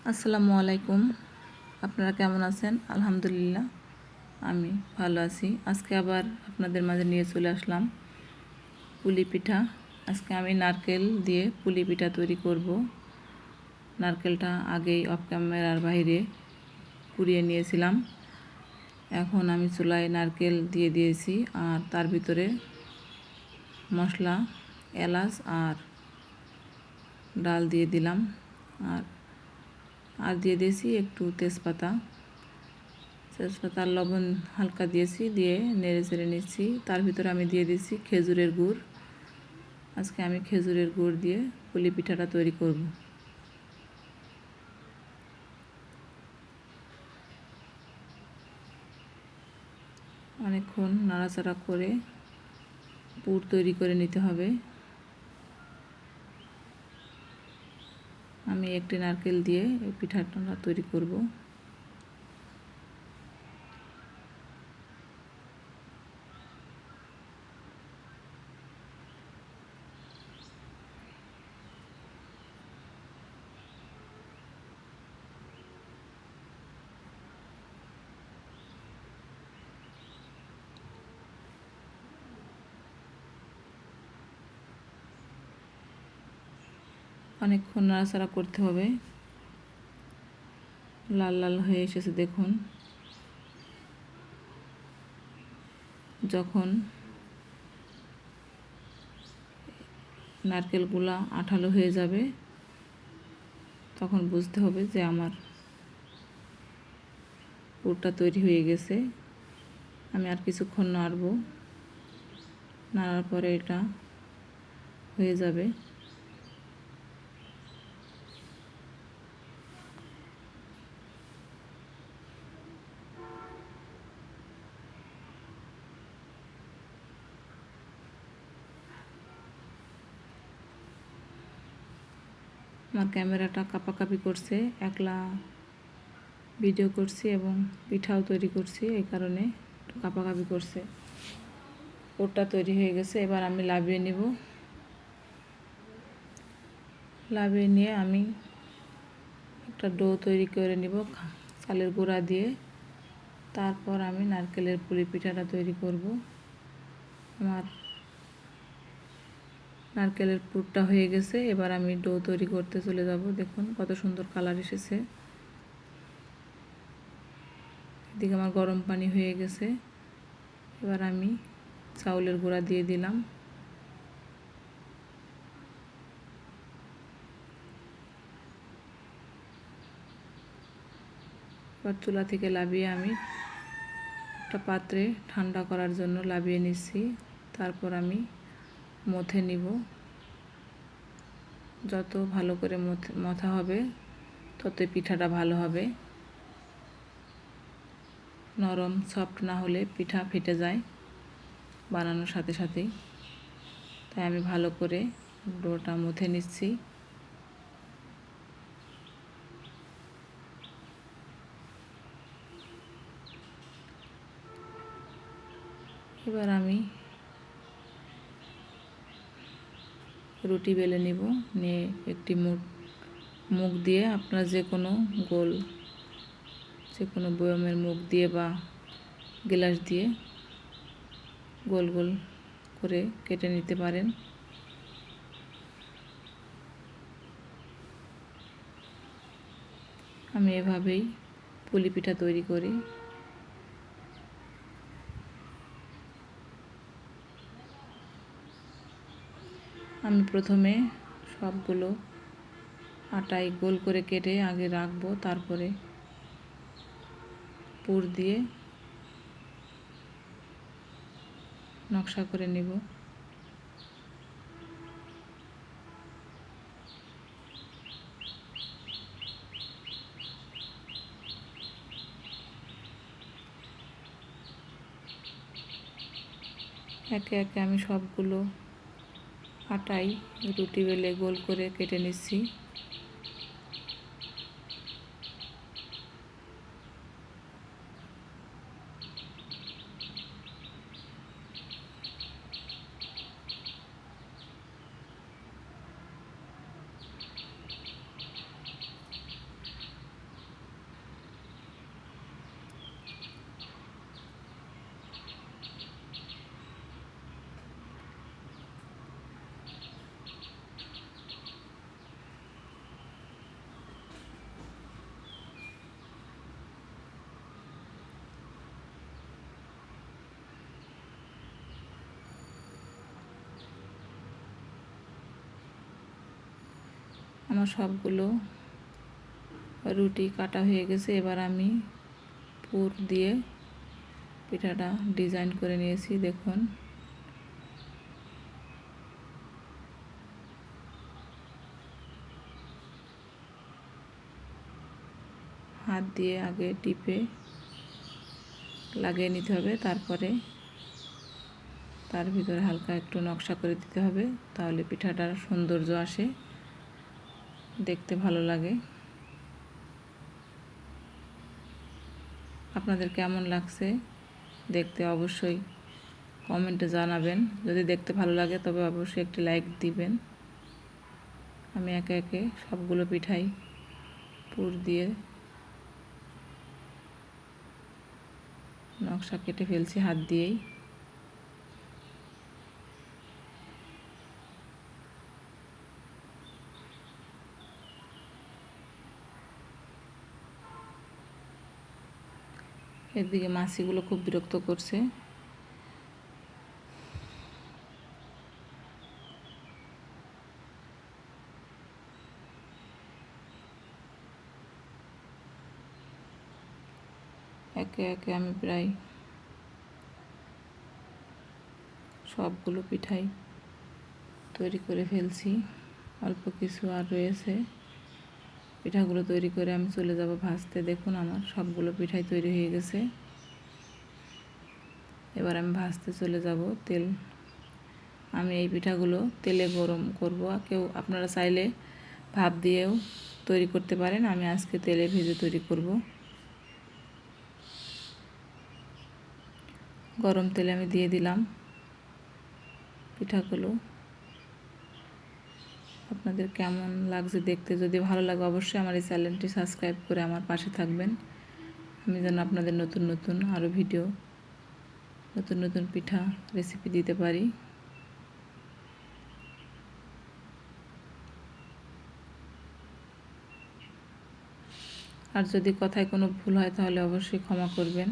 আসসালামু আলাইকুম। আপনারা কেমন আছেন? আলহামদুলিল্লাহ আমি ভালো আছি। আজকে আবার আপনাদের মাঝে নিয়ে চলে আসলাম পুলি পিঠা। আজকে আমি নারকেল দিয়ে পুলি পিঠা তৈরি করব। নারকেলটা আগেই অফ ক্যামেরার বাইরে কুড়িয়ে নিয়েছিলাম। এখন আমি চুলায় নারকেল দিয়ে দিয়েছি আর তার ভিতরে মশলা এলাচ আর ডাল দিয়ে দিলাম আর দিয়ে দিয়েছি একটু তেজপাতা আর লবণ হালকা দিয়েছি, দিয়ে নেড়ে চেড়ে নিচ্ছি। তার ভিতরে আমি দিয়ে দিয়েছি খেজুরের গুড়। আজকে আমি খেজুরের গুড় দিয়ে পুলি পিঠাটা তৈরি করব। অনেকক্ষণ নাড়াচাড়া করে পুর তৈরি করে নিতে হবে। আমি একটি নারকেল দিয়ে এই পিঠাটা তৈরি করব। অনেকক্ষণ নাড়াচাড়া করতে হবে। লাল লাল হয়ে এসেছে দেখুন। যখন নারকেলগুলা আঠালো হয়ে যাবে তখন বুঝতে হবে যে আমার পুরটা তৈরি হয়ে গেছে। আমি আর কিছুক্ষণ নাড়ব, নাড়ার পরে এটা হয়ে যাবে। আমার ক্যামেরাটা কাঁপাকাঁপি করছে, একলা ভিডিও করছি এবং পিঠাও তৈরি করছি, এই কারণে একটু কাঁপাকাঁপি করছে। পুরটা তৈরি হয়ে গেছে, এবার আমি লাভিয়ে নিব। লাভিয়ে নিয়ে আমি একটা ডো তৈরি করে নিব চালের গুঁড়া দিয়ে। তারপর আমি নারকেলের পুলি পিঠাটা তৈরি করব। আমার নারকেলের পুরটা হয়ে গেছে, এবার আমি ডো তৈরি করতে চলে যাব। দেখুন কত সুন্দর কালার এসেছে। এদিকে আমার গরম পানি হয়ে গেছে, এবার আমি চাউলের গুঁড়া দিয়ে দিলাম। এবার চুলা থেকে লাভিয়ে আমি একটা পাত্রে ঠান্ডা করার জন্য লাভিয়ে নিচ্ছি। তারপর আমি মথে নিব। যত ভালো করে মথা হবে ততই পিঠাটা ভালো হবে। নরম সফট না হলে পিঠা ফেটে যায় বানানোর সাথে সাথেই। তাই আমি ভালো করে ডোটা মথে নিচ্ছি। এবার আমি রুটি বেলে নিব। নিয়ে একটি মুখ দিয়ে, আপনারা যে কোনো বয়মের মুখ দিয়ে বা গ্লাস দিয়ে গোল গোল করে কেটে নিতে পারেন। আমি এভাবেই পুলি পিঠা তৈরি করি। আমি প্রথমে সবগুলো আটায় গোল করে কেটে আগে রাখবো, তারপরে পুর দিয়ে নকশা করে নেব। একে একে আমি সবগুলো আটায় রুটি বেলে গোল করে কেটে নিচ্ছি। আমার সবগুলো রুটি কাটা হয়ে গেছে। এবার আমি পুর দিয়ে পিঠাটা ডিজাইন করে নিয়েছি। দেখুন, হাত দিয়ে আগে টিপে লাগিয়ে নিতে হবে, তারপরে তার ভিতরে হালকা একটু নকশা করে দিতে হবে, তাহলে পিঠাটার সৌন্দর্য আসে, দেখতে ভালো লাগে। আপনাদের কেমন লাগছে দেখতে অবশ্যই কমেন্টে জানাবেন। যদি দেখতে ভালো লাগে তবে অবশ্যই একটি লাইক দিবেন। আমি একে একে সবগুলো পিঠাই পুর দিয়ে নকশা কেটে ফেলছি হাত দিয়েই। এদিকে মাছিগুলো খুব বিরক্ত করছে। একে একে আমি প্রায় সবগুলো পিঠাই তৈরি করে ফেলছি। অল্প কিছু আর রয়েছে। পিঠাগুলো তৈরি করে আমি চলে যাব ভাজতে। দেখুন, আমার সবগুলো পিঠাই তৈরি হয়ে গেছে। এবার আমি ভাজতে চলে যাব। আমি এই পিঠাগুলো তেলে গরম করব। আপনারা চাইলে ভাপ দিয়েও তৈরি করতে পারেন। আমি আজকে তেলে ভেজে তৈরি করব। গরম তেলে আমি দিয়ে দিলাম পিঠাগুলো। আপনাদের কেমন লাগছে দেখতে? যদি ভালো লাগে অবশ্যই আমার এই চ্যানেলটি সাবস্ক্রাইব করে আমার পাশে থাকবেন। আমি যেন আপনাদের নতুন নতুন আরও ভিডিও, নতুন নতুন পিঠা রেসিপি দিতে পারি। আর যদি কথায় কোনো ভুল হয় তাহলে অবশ্যই ক্ষমা করবেন।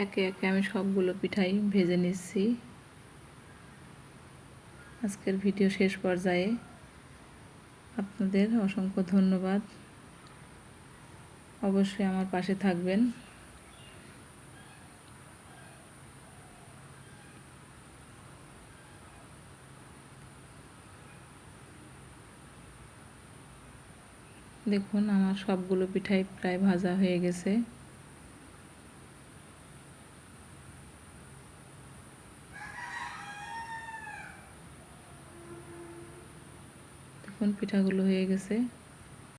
একে একে আমি সবগুলো পিঠাই ভেজে নিচ্ছি। আজকের ভিডিও শেষ পর্যায়ে। আপনাদের অসংখ্য ধন্যবাদ। অবশ্যই আমার পাশে থাকবেন। দেখুন, আমার সবগুলো পিঠাই প্রায় ভাজা হয়ে গেছে। দেখুন, পিঠাগুলো হয়ে গেছে।